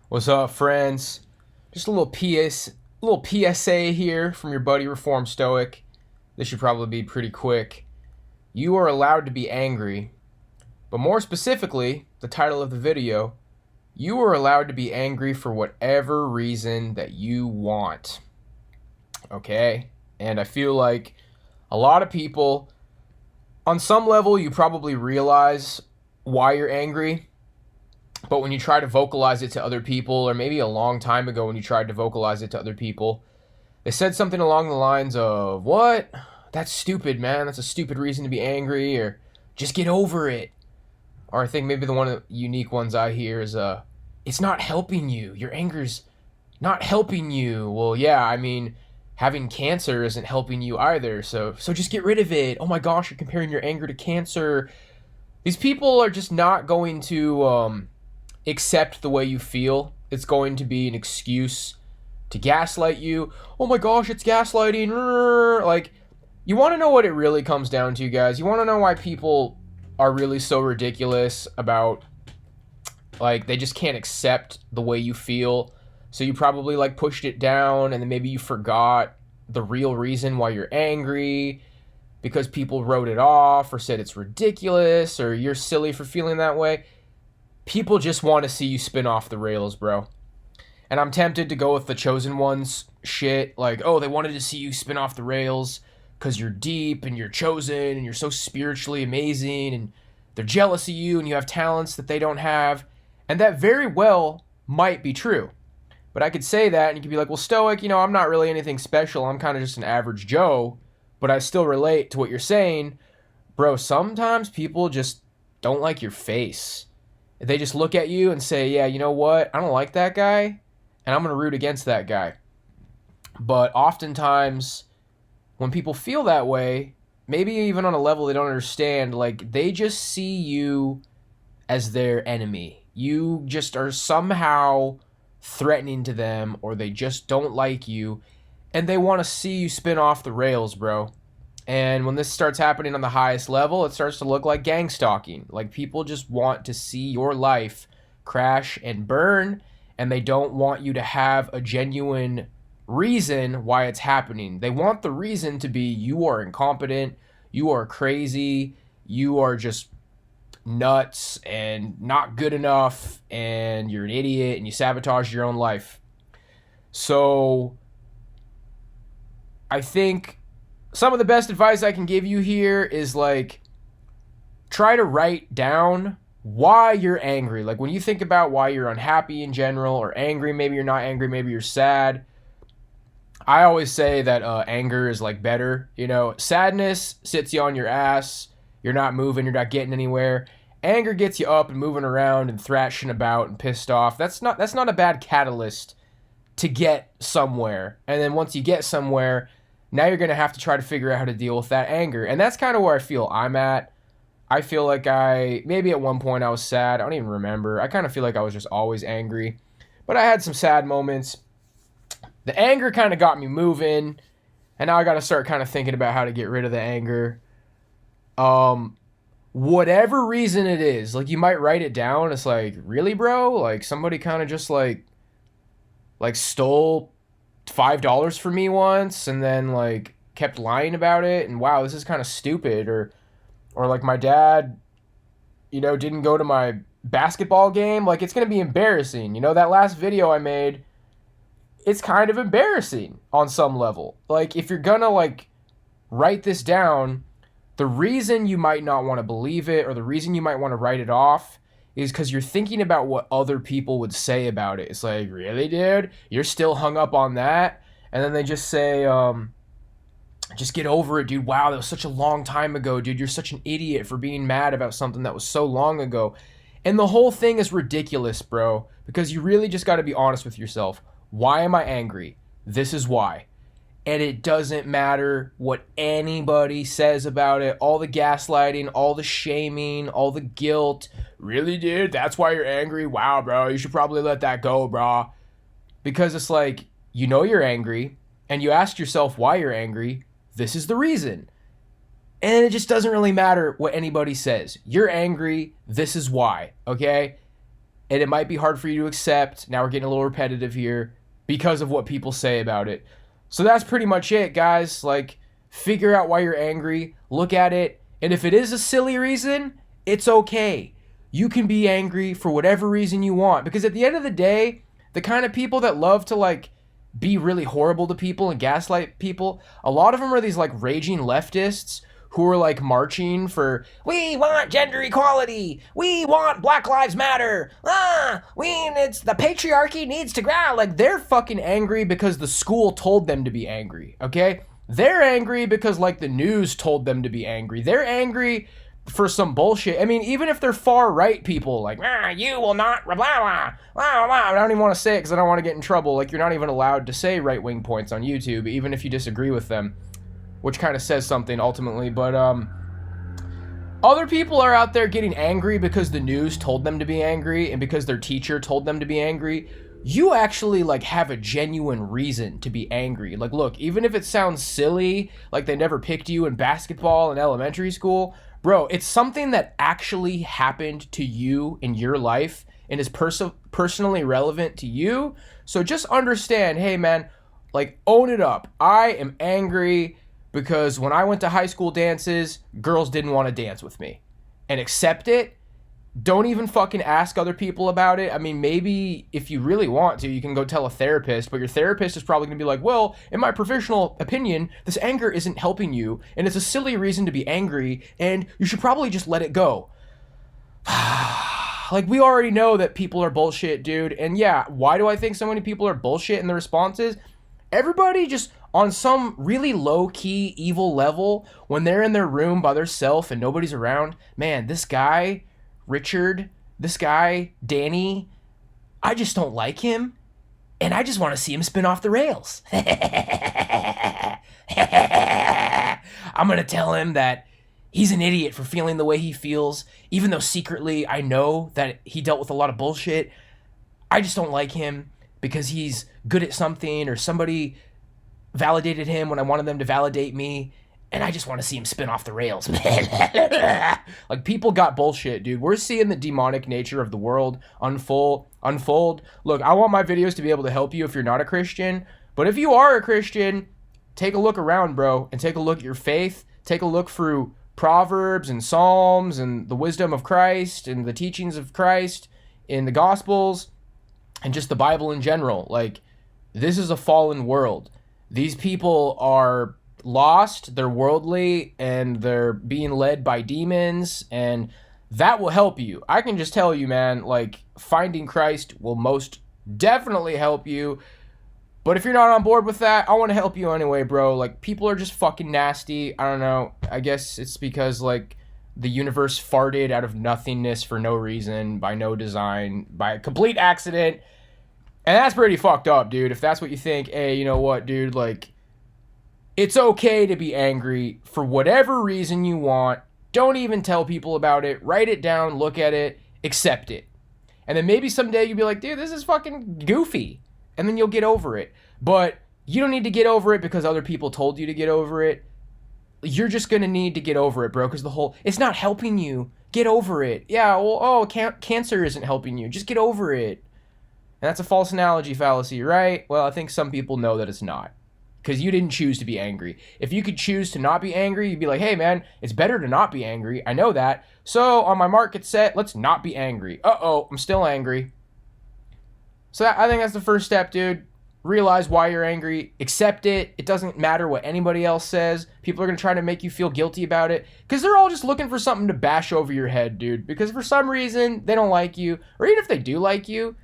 What's up, friends? Just a little PSA here from your buddy Reform Stoic. This should probably be pretty quick. You are allowed to be angry, but more specifically, the title of the video, you are allowed to be angry for whatever reason that you want. Okay? And I feel like a lot of people, on some level, you probably realize why you're angry. But when you try to vocalize it to other people, or maybe a long time ago when you tried to vocalize it to other people, they said something along the lines of, "What? That's stupid, man. That's a stupid reason to be angry," or "just get over it." Or I think maybe the one of the unique ones I hear is, "It's not helping you. Your anger's not helping you." Well, yeah, I mean, having cancer isn't helping you either, so just get rid of it. Oh my gosh, you're comparing your anger to cancer. These people are just not going to accept the way you feel. It's going to be an excuse to gaslight you. Oh my gosh, it's gaslighting. Like, you want to know what it really comes down to, guys? You want to know why people are really so ridiculous about, like, they just can't accept the way you feel. So you probably, like, pushed it down, and then maybe you forgot the real reason why you're angry because people wrote it off or said it's ridiculous or you're silly for feeling that way. People just want to see you spin off the rails, bro. And I'm tempted to go with the Chosen Ones shit. Like, oh, they wanted to see you spin off the rails because you're deep and you're chosen and you're so spiritually amazing and they're jealous of you and you have talents that they don't have. And that very well might be true. But I could say that and you could be like, well, Stoic, I'm not really anything special. I'm kind of just an average Joe. But I still relate to what you're saying. Bro, sometimes people just don't like your face. They just look at you and say, yeah, you know what? I don't like that guy, and I'm going to root against that guy. But oftentimes, when people feel that way, maybe even on a level they don't understand, like, they just see you as their enemy. You just are somehow threatening to them, or they just don't like you, and they want to see you spin off the rails, bro. And when this starts happening on the highest level, it starts to look like gang stalking. Like, people just want to see your life crash and burn, and they don't want you to have a genuine reason why it's happening. They want the reason to be you are incompetent, you are crazy, you are just nuts and not good enough, and you're an idiot, and you sabotage your own life. So, I think some of the best advice I can give you here is, like, try to write down why you're angry. Like, when you think about why you're unhappy in general or angry, maybe you're not angry, maybe you're sad. I always say that anger is, like, better. Sadness sits you on your ass. You're not moving. You're not getting anywhere. Anger gets you up and moving around and thrashing about and pissed off. That's not a bad catalyst to get somewhere. And then once you get somewhere, now you're going to have to try to figure out how to deal with that anger. And that's kind of where I feel I'm at. I feel like maybe at one point I was sad. I don't even remember. I kind of feel like I was just always angry. But I had some sad moments. The anger kind of got me moving. And now I got to start kind of thinking about how to get rid of the anger. Whatever reason it is, like, you might write it down. It's like, really, bro? Like, somebody kind of just like stole $5 from me once and then, like, kept lying about it, and wow, this is kind of stupid. Or like, my dad didn't go to my basketball game. Like, it's gonna be embarrassing. That last video I made, it's kind of embarrassing on some level. Like, if you're gonna, like, write this down, the reason you might not want to believe it, or the reason you might want to write it off, is because you're thinking about what other people would say about it. It's like, really, dude? You're still hung up on that? And then they just say, just get over it, dude. Wow, that was such a long time ago, dude. You're such an idiot for being mad about something that was so long ago. And the whole thing is ridiculous, bro, because you really just got to be honest with yourself. Why am I angry? This is why. And it doesn't matter what anybody says about it. All the gaslighting, all the shaming, all the guilt. Really, dude? That's why you're angry? Wow, bro. You should probably let that go, bro. Because it's like, you're angry, and you ask yourself why you're angry. This is the reason. And it just doesn't really matter what anybody says. You're angry. This is why, okay? and it might be hard for you to accept. Now we're getting a little repetitive here because of what people say about it. So that's pretty much it, guys. Like, figure out why you're angry, look at it, and if it is a silly reason, it's okay. You can be angry for whatever reason you want, because at the end of the day, the kind of people that love to, like, be really horrible to people and gaslight people, a lot of them are these, like, raging leftists who are, like, marching for, we want gender equality, we want Black Lives Matter, it's the patriarchy needs to grow. Like, they're fucking angry because the school told them to be angry, okay? They're angry because, like, the news told them to be angry. They're angry for some bullshit. I mean, even if they're far right people, like, you will not, blah, blah, blah, blah, blah. I don't even want to say it because I don't want to get in trouble. Like, you're not even allowed to say right-wing points on YouTube, even if you disagree with them, which kind of says something ultimately. But other people are out there getting angry because the news told them to be angry and because their teacher told them to be angry. You actually, like, have a genuine reason to be angry. Like, look, even if it sounds silly, like they never picked you in basketball in elementary school, bro, it's something that actually happened to you in your life and is personally relevant to you. So just understand, hey, man, like, own it up. I am angry because when I went to high school dances, girls didn't want to dance with me. And accept it. Don't even fucking ask other people about it. I mean, maybe if you really want to, you can go tell a therapist, but your therapist is probably going to be like, well, in my professional opinion, this anger isn't helping you, and it's a silly reason to be angry, and you should probably just let it go. Like, we already know that people are bullshit, dude. And yeah, why do I think so many people are bullshit in the responses? Everybody just on some really low-key evil level, when they're in their room by themselves and nobody's around, man, this guy Richard, this guy, Danny, I just don't like him, and I just want to see him spin off the rails. I'm going to tell him that he's an idiot for feeling the way he feels, even though secretly I know that he dealt with a lot of bullshit. I just don't like him because he's good at something, or somebody validated him when I wanted them to validate me, and I just want to see him spin off the rails. Like, people got bullshit, dude. We're seeing the demonic nature of the world unfold. Look, I want my videos to be able to help you if you're not a Christian. But if you are a Christian, take a look around, bro, and take a look at your faith. Take a look through Proverbs and Psalms and the wisdom of Christ and the teachings of Christ in the Gospels and just the Bible in general. Like, this is a fallen world. These people are lost, they're worldly, and they're being led by demons, and that will help you. I can just tell you, man, like, finding Christ will most definitely help you. But if you're not on board with that, I want to help you anyway, bro. Like, people are just fucking nasty. I don't know. I guess it's because, like, the universe farted out of nothingness for no reason, by no design, by a complete accident. And that's pretty fucked up, dude. If that's what you think, hey, you know what, dude, like, it's okay to be angry for whatever reason you want. Don't even tell people about it. Write it down, look at it, accept it. And then maybe someday you'll be like, dude, this is fucking goofy. And then you'll get over it. But you don't need to get over it because other people told you to get over it. You're just going to need to get over it, bro, because it's not helping you. Get over it. Yeah, well, cancer isn't helping you. Just get over it. And that's a false analogy fallacy, right? Well, I think some people know that it's not. Because you didn't choose to be angry. If you could choose to not be angry, you'd be like, hey, man, it's better to not be angry. I know that. So on my mark, get set, let's not be angry. Uh-oh, I'm still angry. So I think that's the first step, dude. Realize why you're angry. Accept it. It doesn't matter what anybody else says. People are going to try to make you feel guilty about it. Because they're all just looking for something to bash over your head, dude. Because for some reason, they don't like you. Or even if they do like you,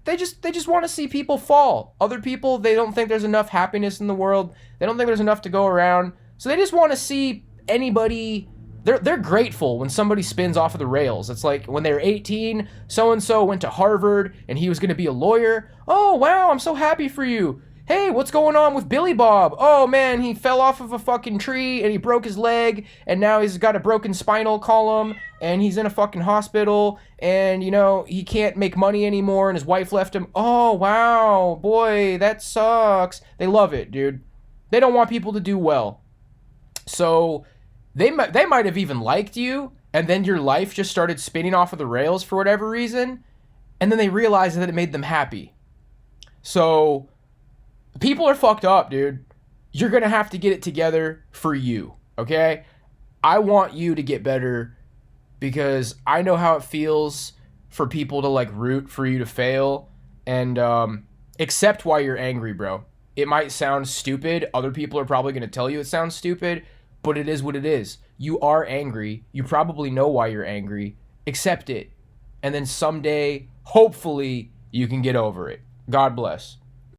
They just want to see people fall. Other people, they don't think there's enough happiness in the world. They don't think there's enough to go around. So they just want to see anybody. They're grateful when somebody spins off of the rails. It's like when they were 18, so-and-so went to Harvard and he was going to be a lawyer. Oh, wow, I'm so happy for you. Hey, what's going on with Billy Bob? Oh, man, he fell off of a fucking tree and he broke his leg and now he's got a broken spinal column and he's in a fucking hospital and, you know, he can't make money anymore and his wife left him. Oh, wow, boy, that sucks. They love it, dude. They don't want people to do well. So they might have even liked you and then your life just started spinning off of the rails for whatever reason. and then they realize that it made them happy. So people are fucked up, dude. You're going to have to get it together for you, okay? I want you to get better because I know how it feels for people to like root for you to fail and accept why you're angry, bro. It might sound stupid. Other people are probably going to tell you it sounds stupid, but it is what it is. You are angry. You probably know why you're angry. Accept it. And then someday, hopefully, you can get over it. God bless.